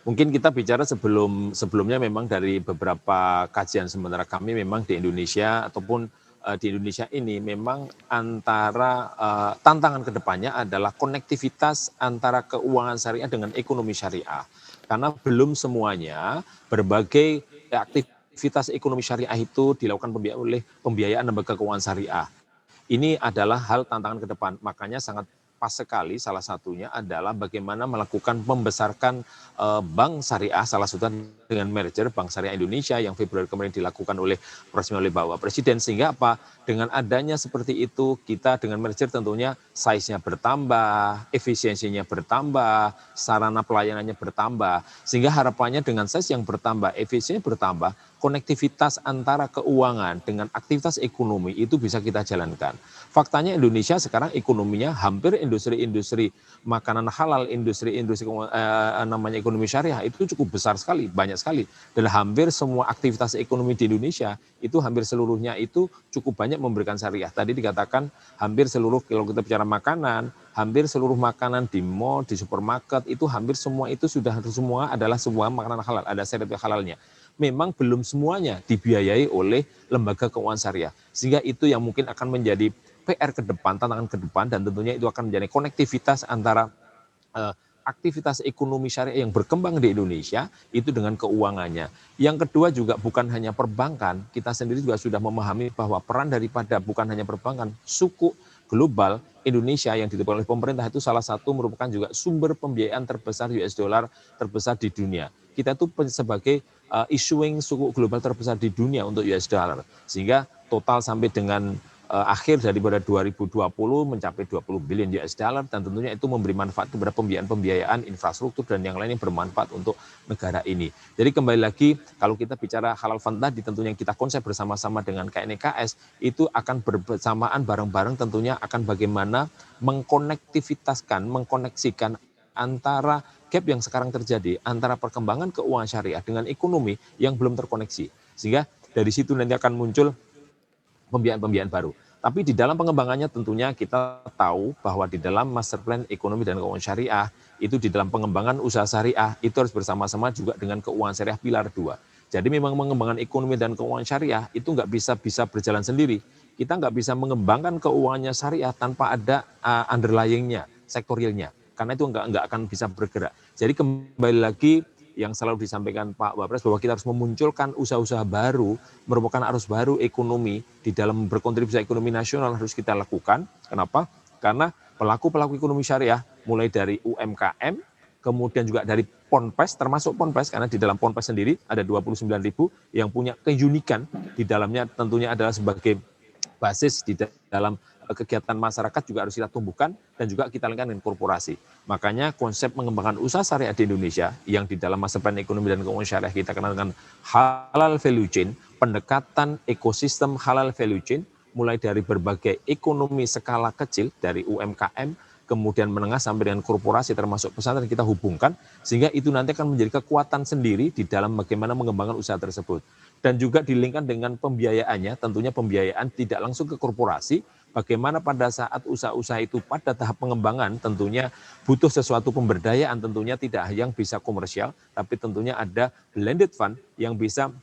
Mungkin kita bicara sebelumnya memang dari beberapa kajian sementara kami memang di Indonesia ataupun di Indonesia ini memang antara tantangan kedepannya adalah konektivitas antara keuangan syariah dengan ekonomi syariah. Karena belum semuanya berbagai aktivitas ekonomi syariah itu dilakukan oleh pembiayaan lembaga keuangan syariah. Ini adalah hal tantangan ke depan. Makanya sangat pas sekali salah satunya adalah bagaimana melakukan membesarkan bank syariah, salah satunya dengan merger Bank Syariah Indonesia yang Februari kemarin dilakukan oleh Bapak Presiden. Sehingga apa? Dengan adanya seperti itu, kita dengan merger tentunya size-nya bertambah, efisiensinya bertambah, sarana pelayanannya bertambah. Sehingga harapannya dengan size yang bertambah, efisiensinya bertambah, konektivitas antara keuangan dengan aktivitas ekonomi itu bisa kita jalankan. Faktanya Indonesia sekarang ekonominya hampir industri-industri makanan halal, industri-industri namanya ekonomi syariah itu cukup besar sekali, banyak sekali. Dan hampir semua aktivitas ekonomi di Indonesia itu hampir seluruhnya itu cukup banyak memberikan syariah. Tadi dikatakan hampir seluruh, kalau kita bicara makanan, hampir seluruh makanan di mall, di supermarket itu hampir semua itu sudah semua adalah semua makanan halal, ada sertifikat halalnya. Memang belum semuanya dibiayai oleh lembaga keuangan syariah. Sehingga itu yang mungkin akan menjadi PR ke depan, tantangan ke depan, dan tentunya itu akan menjadi konektivitas antara aktivitas ekonomi syariah yang berkembang di Indonesia itu dengan keuangannya. Yang kedua juga bukan hanya perbankan, kita sendiri juga sudah memahami bahwa peran daripada bukan hanya perbankan, suku global Indonesia yang ditentukan oleh pemerintah itu salah satu merupakan juga sumber pembiayaan terbesar US dollar terbesar di dunia. Kita itu sebagai issuing suku global terbesar di dunia untuk US dollar. Sehingga total sampai dengan akhir daripada 2020 mencapai 20 billion US dollar dan tentunya itu memberi manfaat kepada pembiayaan infrastruktur dan yang lain yang bermanfaat untuk negara ini. Jadi kembali lagi kalau kita bicara halal fund tadi tentunya kita konsep bersama-sama dengan KNKS itu akan bersamaan bareng-bareng tentunya akan bagaimana mengkoneksikan antara gap yang sekarang terjadi antara perkembangan keuangan syariah dengan ekonomi yang belum terkoneksi. Sehingga dari situ nanti akan muncul pembiayaan-pembiayaan baru. Tapi di dalam pengembangannya tentunya kita tahu bahwa di dalam master plan ekonomi dan keuangan syariah, itu di dalam pengembangan usaha syariah, itu harus bersama-sama juga dengan keuangan syariah pilar 2. Jadi memang pengembangan ekonomi dan keuangan syariah itu nggak bisa berjalan sendiri. Kita nggak bisa mengembangkan keuangannya syariah tanpa ada underlying-nya, sektorialnya. Karena itu nggak akan bisa bergerak. Jadi kembali lagi yang selalu disampaikan Pak Wapres bahwa kita harus memunculkan usaha-usaha baru, merupakan arus baru ekonomi di dalam berkontribusi ekonomi nasional harus kita lakukan. Kenapa? Karena pelaku-pelaku ekonomi syariah mulai dari UMKM, kemudian juga dari Ponpes, termasuk Ponpes, karena di dalam Ponpes sendiri ada 29.000 yang punya keunikan di dalamnya tentunya adalah sebagai basis di dalam kegiatan masyarakat juga harus kita tumbuhkan dan juga kita lengkapkan dengan korporasi. Makanya konsep mengembangkan usaha syariah di Indonesia yang di dalam masa plan ekonomi dan keuangan syariah kita kenal dengan halal value chain, pendekatan ekosistem halal value chain, mulai dari berbagai ekonomi skala kecil dari UMKM, kemudian menengah sampai dengan korporasi termasuk pesantren kita hubungkan sehingga itu nanti akan menjadi kekuatan sendiri di dalam bagaimana mengembangkan usaha tersebut. Dan juga dilingkan dengan pembiayaannya, tentunya pembiayaan tidak langsung ke korporasi, bagaimana pada saat usaha-usaha itu pada tahap pengembangan tentunya butuh sesuatu pemberdayaan tentunya tidak yang bisa komersial, tapi tentunya ada blended fund yang bisa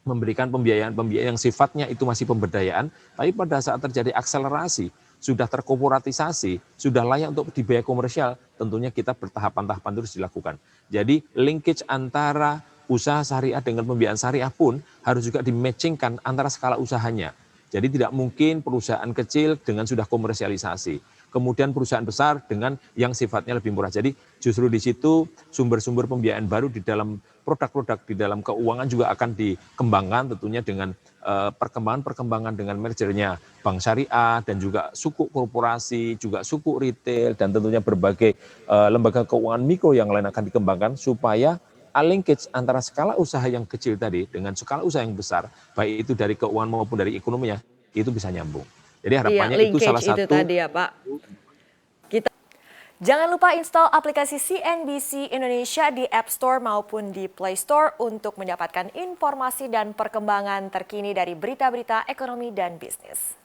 memberikan pembiayaan yang sifatnya itu masih pemberdayaan, tapi pada saat terjadi akselerasi, sudah terkorporatisasi, sudah layak untuk dibiayai komersial, tentunya kita bertahapan-tahapan terus dilakukan. Jadi linkage antara usaha syariah dengan pembiayaan syariah pun harus juga dimatchingkan antara skala usahanya. Jadi tidak mungkin perusahaan kecil dengan sudah komersialisasi. Kemudian perusahaan besar dengan yang sifatnya lebih murah. Jadi justru di situ sumber-sumber pembiayaan baru di dalam produk-produk di dalam keuangan juga akan dikembangkan tentunya dengan perkembangan-perkembangan dengan mergernya bank syariah dan juga suku korporasi, juga suku retail dan tentunya berbagai lembaga keuangan mikro yang lain akan dikembangkan supaya linkage antara skala usaha yang kecil tadi dengan skala usaha yang besar, baik itu dari keuangan maupun dari ekonominya, itu bisa nyambung. Jadi Iya, harapannya itu salah linkage itu satu. tadi ya Pak. Jangan lupa install aplikasi CNBC Indonesia di App Store maupun di Play Store untuk mendapatkan informasi dan perkembangan terkini dari berita-berita ekonomi dan bisnis.